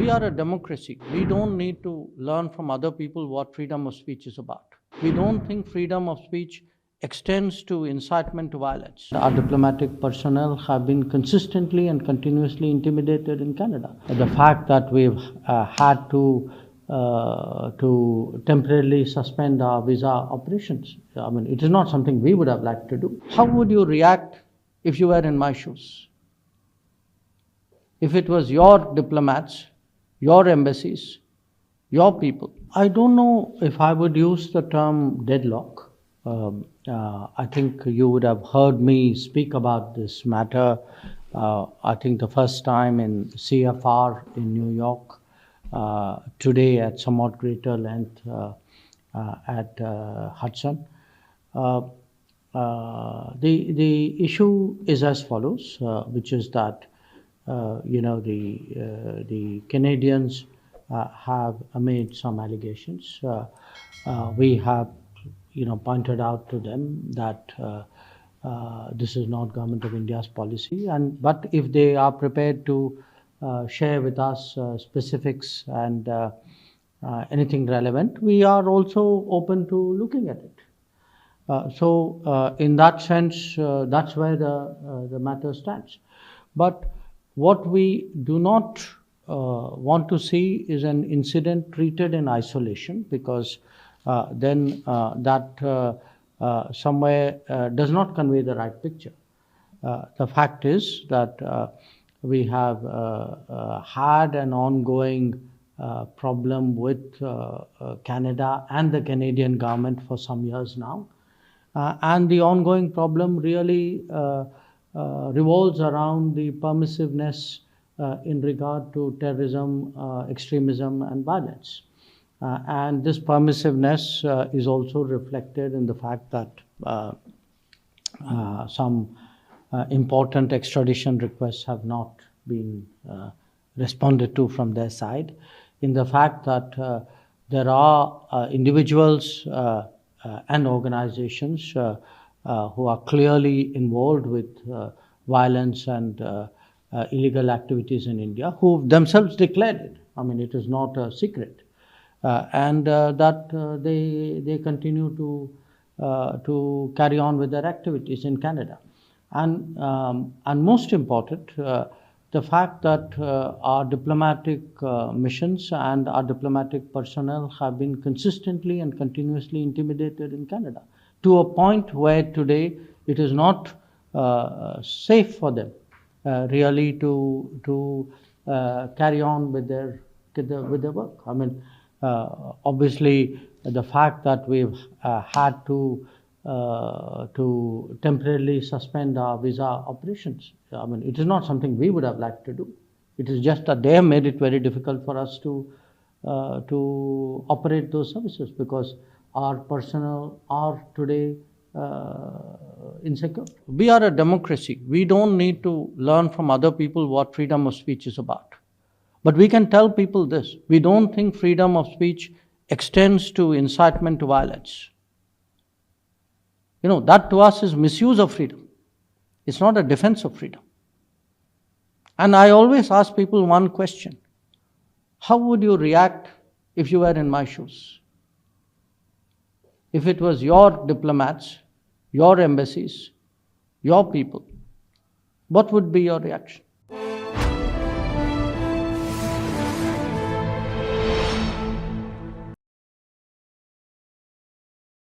We are a democracy. We don't need to learn from other people what freedom of speech is about. We don't think freedom of speech extends to incitement to violence. Our diplomatic personnel have been consistently and continuously intimidated in Canada. The fact that we've had to temporarily suspend our visa operations, I mean, it is not something we would have liked to do. How would you react if you were in my shoes? If it was your diplomats, your embassies, your people. I don't know if I would use the term deadlock. I think you would have heard me speak about this matter, I think the first time in CFR in New York, today at somewhat greater length at Hudson. The issue is as follows, which is that the Canadians have made some allegations. We have pointed out to them that this is not Government of India's policy, but if they are prepared to share with us specifics and anything relevant, we are also open to looking at it. So in that sense, that's where the matter stands. But what we do not want to see is an incident treated in isolation, because then that somewhere does not convey the right picture. The fact is that we have had an ongoing problem with Canada and the Canadian government for some years now. And the ongoing problem really revolves around the permissiveness in regard to terrorism, extremism, and violence. And this permissiveness is also reflected in the fact that some important extradition requests have not been responded to from their side, in the fact that there are individuals and organizations who are clearly involved with violence and illegal activities in India, who themselves declared it. I mean, it is not a secret. And that they continue to carry on with their activities in Canada. And most important, the fact that our diplomatic missions and our diplomatic personnel have been consistently and continuously intimidated in Canada, to a point where today it is not safe for them really to carry on with their work. I mean, obviously, the fact that we've had to temporarily suspend our visa operations, I mean, it is not something we would have liked to do. It is just that they have made it very difficult for us to operate those services, because our personnel are today insecure. We are a democracy. We don't need to learn from other people what freedom of speech is about. But we can tell people this: we don't think freedom of speech extends to incitement to violence. That to us is misuse of freedom. It's not a defense of freedom. And I always ask people one question: how would you react if you were in my shoes? If it was your diplomats, your embassies, your people, what would be your reaction?